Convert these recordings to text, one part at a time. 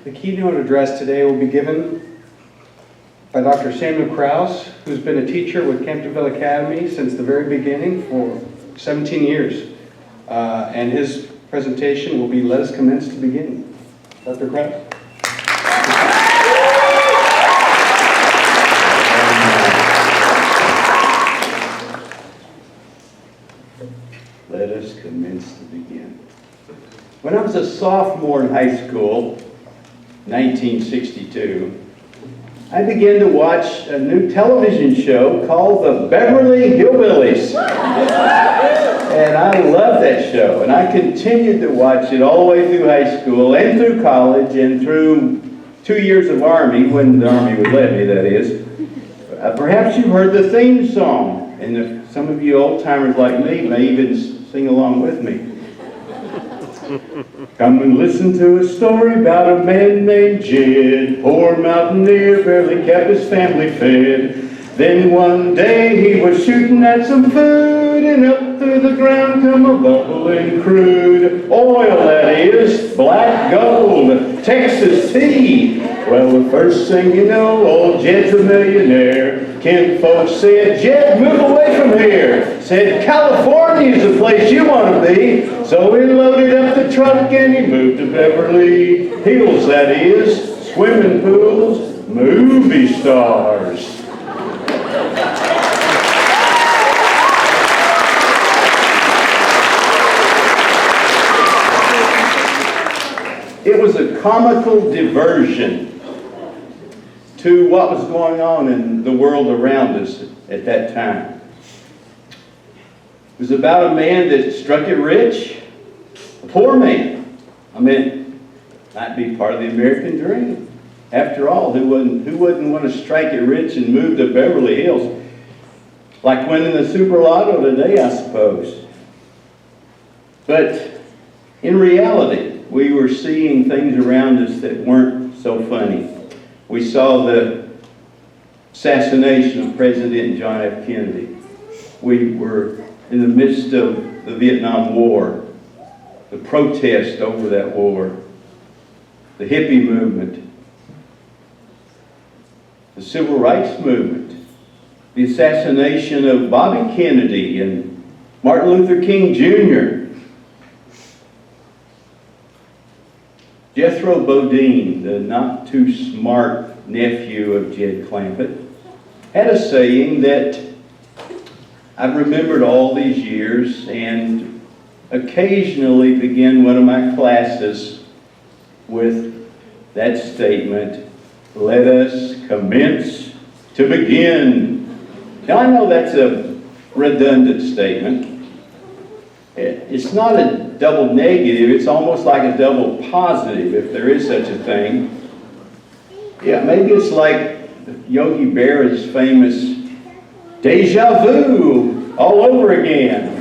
The keynote address today will be given by Dr. Samuel Krouse, who's been a teacher with Camptonville Academy since the very beginning for 17 years. And his presentation will be Let Us Commence to Begin. Dr. Krouse. Let us commence to begin. When I was a sophomore in high school, 1962, I began to watch a new television show called The Beverly Hillbillies. And I loved that show, and I continued to watch it all the way through high school and through college and through 2 years of Army, when the Army would let me, that is. Perhaps you've heard the theme song, and if some of you old-timers like me may even sing along with me. Come and listen to a story about a man named Jed, poor mountaineer, barely kept his family fed. Then one day he was shooting at some food, and up through the ground come a bubbling crude. Oil, that is, black gold, Texas tea. Well, the first thing you know, old Jed's a millionaire. Ken folks said, Jed, move away from here. Said, California's the place you want to be. So he loaded up the truck and he moved to Beverly Hills, that is, swimming pools, movie stars. It was a comical diversion to what was going on in the world around us at that time. It was about a man that struck it rich, a poor man. I mean, might be part of the American dream. After all, who wouldn't want to strike it rich and move to Beverly Hills? Like winning the Super Lotto today, I suppose. But in reality, we were seeing things around us that weren't so funny. We saw the assassination of President John F. Kennedy. We were in the midst of the Vietnam War, the protest over that war, the hippie movement, the civil rights movement, the assassination of Bobby Kennedy and Martin Luther King Jr., Jethro Bodine, the not-too-smart nephew of Jed Clampett, had a saying that I've remembered all these years and occasionally begin one of my classes with that statement, let us commence to begin. Now, I know that's a redundant statement. It's not a double negative, it's almost like a double positive, if there is such a thing. Yeah, maybe it's like Yogi Berra's famous deja vu all over again.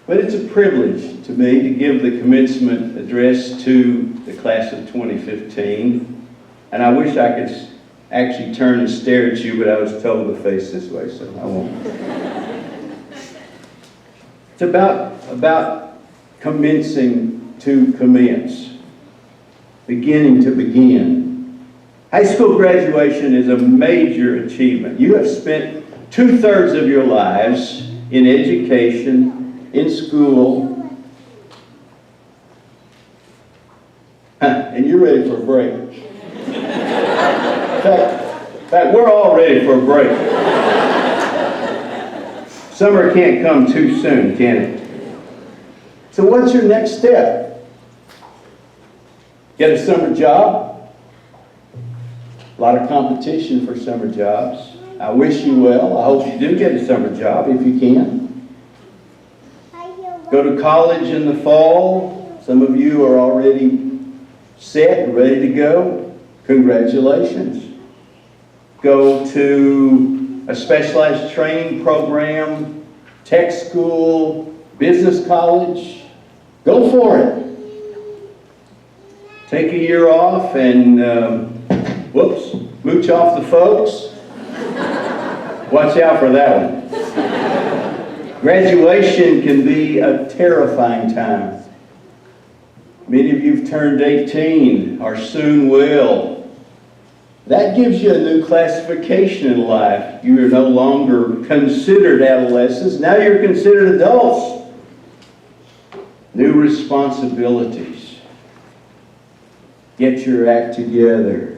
But it's a privilege to me to give the commencement address to the class of 2015. And I wish I could actually turn and stare at you, but I was told to face this way, so I won't. It's about commencing to commence, beginning to begin. High school graduation is a major achievement. You have spent 2/3 of your lives in education, in school, and you're ready for a break. In fact, we're all ready for a break. Summer can't come too soon, can it? So what's your next step? Get a summer job? A lot of competition for summer jobs. I wish you well. I hope you do get a summer job if you can. Go to college in the fall. Some of you are already set and ready to go. Congratulations. Go to a specialized training program, tech school, business college. Go for it. Take a year off and, mooch off the folks. Watch out for that one. Graduation can be a terrifying time. Many of you have turned 18 or soon will. That gives you a new classification in life. You are no longer considered adolescents. Now you're considered adults. New responsibilities. Get your act together.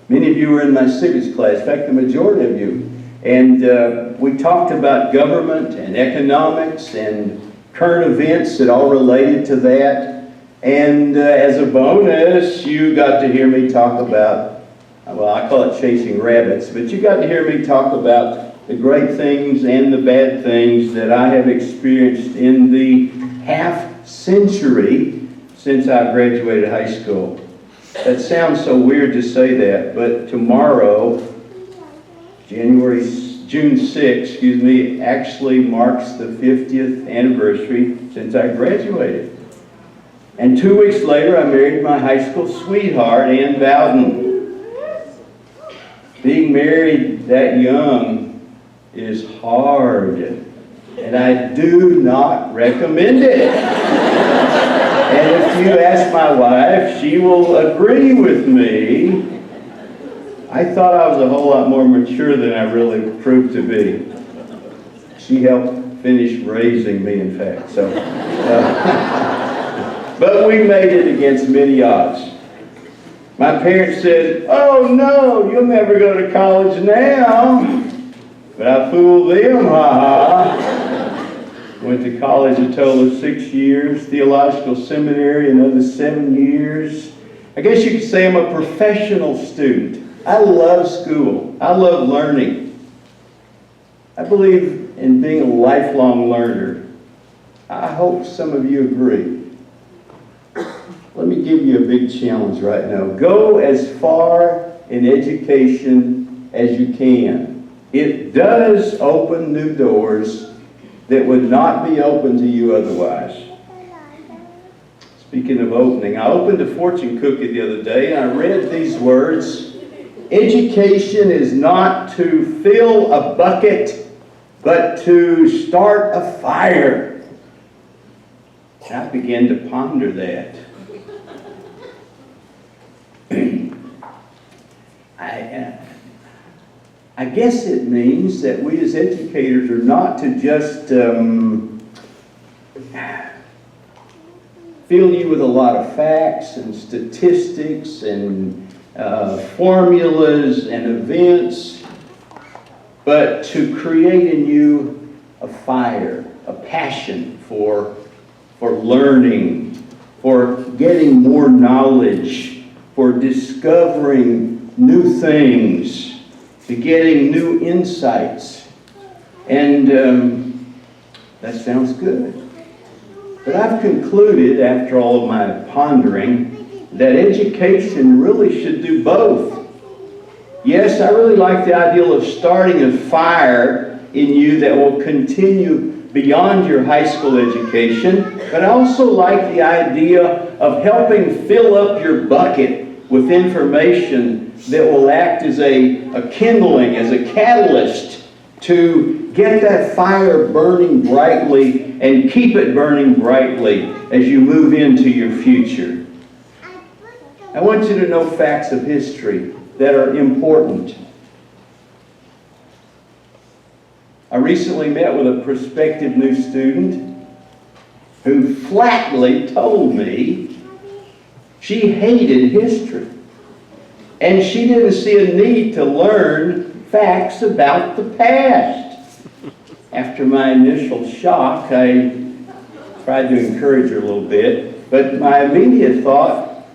Many of you were in my civics class, in fact, the majority of you. And we talked about government and economics and current events that all related to that. And as a bonus, you got to hear me talk about, well, I call it chasing rabbits, but you got to hear me talk about the great things and the bad things that I have experienced in the half century since I graduated high school. That sounds so weird to say that, but tomorrow, June 6th, actually marks the 50th anniversary since I graduated. And 2 weeks later, I married my high school sweetheart, Ann Bowden. Being married that young is hard, and I do not recommend it. And if you ask my wife, she will agree with me. I thought I was a whole lot more mature than I really proved to be. She helped finish raising me, in fact. But we made it against many odds. My parents said, "Oh no, you'll never go to college now." But I fooled them, ha-ha. Went to college a total of 6 years, theological seminary another 7 years. I guess you could say I'm a professional student. I love school. I love learning. I believe in being a lifelong learner. I hope some of you agree. Let me give you a big challenge right now. Go as far in education as you can. It does open new doors that would not be open to you otherwise. Speaking of opening, I opened a fortune cookie the other day and I read these words: education is not to fill a bucket, but to start a fire. And I began to ponder that. I guess it means that we as educators are not to just fill you with a lot of facts and statistics and formulas and events, but to create in you a fire, a passion for learning, for getting more knowledge, for discovering new things, to getting new insights. And that sounds good. But I've concluded, after all of my pondering, that education really should do both. Yes, I really like the ideal of starting a fire in you that will continue beyond your high school education, but I also like the idea of helping fill up your bucket with information that will act as a kindling, as a catalyst to get that fire burning brightly and keep it burning brightly as you move into your future. I want you to know facts of history that are important. I recently met with a prospective new student who flatly told me she hated history. And she didn't see a need to learn facts about the past. After my initial shock, I tried to encourage her a little bit, but my immediate thought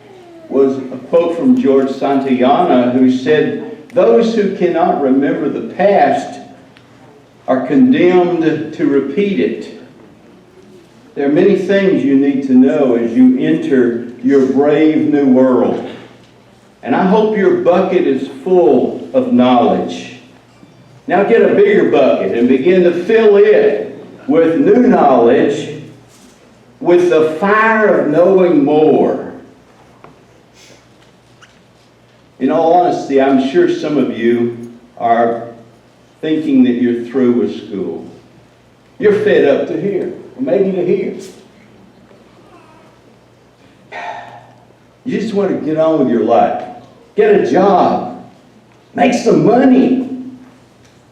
was a quote from George Santayana, who said, "Those who cannot remember the past are condemned to repeat it." There are many things you need to know as you enter your brave new world. And I hope your bucket is full of knowledge. Now get a bigger bucket and begin to fill it with new knowledge, with the fire of knowing more. In all honesty, I'm sure some of you are thinking that you're through with school. You're fed up to here, or maybe to here. You just want to get on with your life. Get a job. Make some money.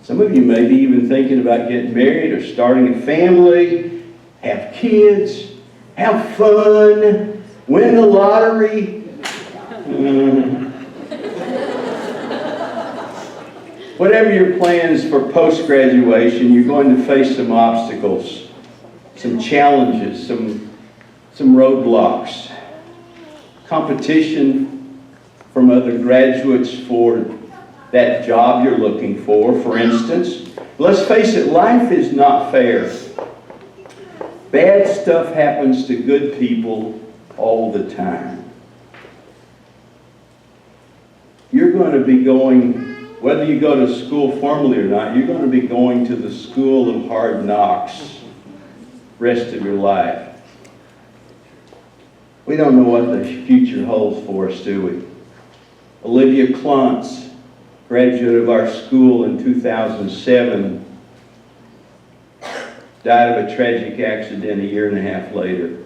Some of you may be even thinking about getting married or starting a family, have kids, have fun, win the lottery. Whatever your plans for post-graduation, you're going to face some obstacles, some challenges, some roadblocks, competition from other graduates for that job you're looking for instance. Let's face it, life is not fair. Bad stuff happens to good people all the time. You're going to be going, whether you go to school formally or not, you're going to be going to the school of hard knocks rest of your life. We don't know what the future holds for us, do we? Olivia Klontz, graduate of our school in 2007, died of a tragic accident a year and a half later.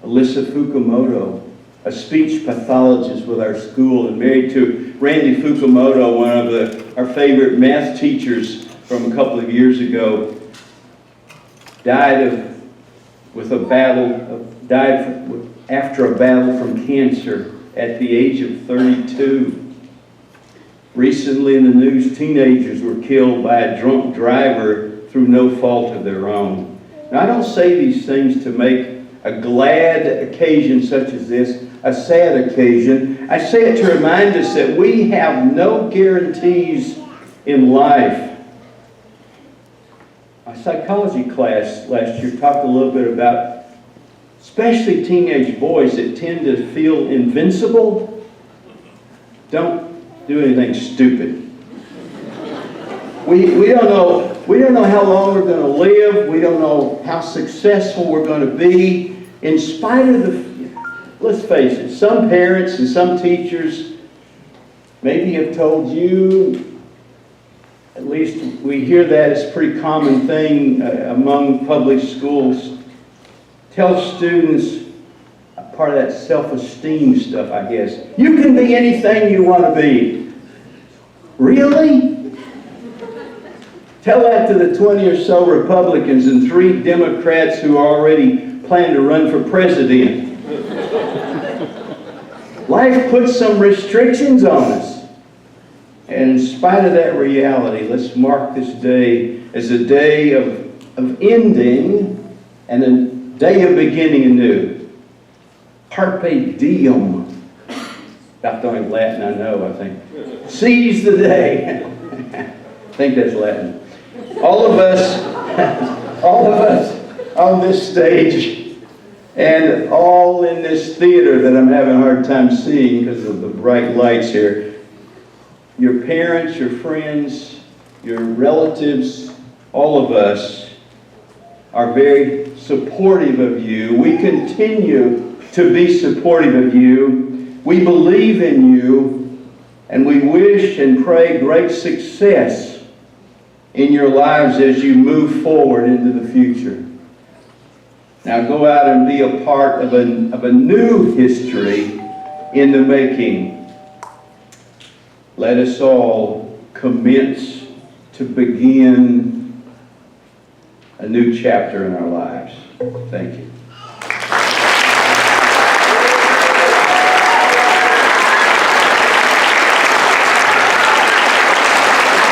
Alyssa Fukumoto, a speech pathologist with our school and married to Randy Fukumoto, one of our favorite math teachers from a couple of years ago, died after a battle from cancer at the age of 32. Recently in the news, teenagers were killed by a drunk driver through no fault of their own. Now, I don't say these things to make a glad occasion such as this a sad occasion. I say it to remind us that we have no guarantees in life. My psychology class last year talked a little bit about especially teenage boys that tend to feel invincible. Don't do anything stupid. We don't know how long we're going to live. We don't know how successful we're going to be. In spite of let's face it, some parents and some teachers maybe have told you, at least we hear that as a pretty common thing among public schools, tell students, part of that self-esteem stuff, I guess, you can be anything you want to be. Really? Tell that to the 20 or so Republicans and 3 Democrats who already plan to run for president. Life puts some restrictions on us. And in spite of that reality, let's mark this day as a day of ending and a day of beginning anew. Carpe diem. About the only Latin I know, I think. Seize the day. I think that's Latin. All of us on this stage and all in this theater that I'm having a hard time seeing because of the bright lights here. Your parents, your friends, your relatives, all of us are very supportive of you. We continue to be supportive of you. We believe in you, and we wish and pray great success in your lives as you move forward into the future. Now go out and be a part of a new history in the making. Let us all commence to begin a new chapter in our lives. Thank you.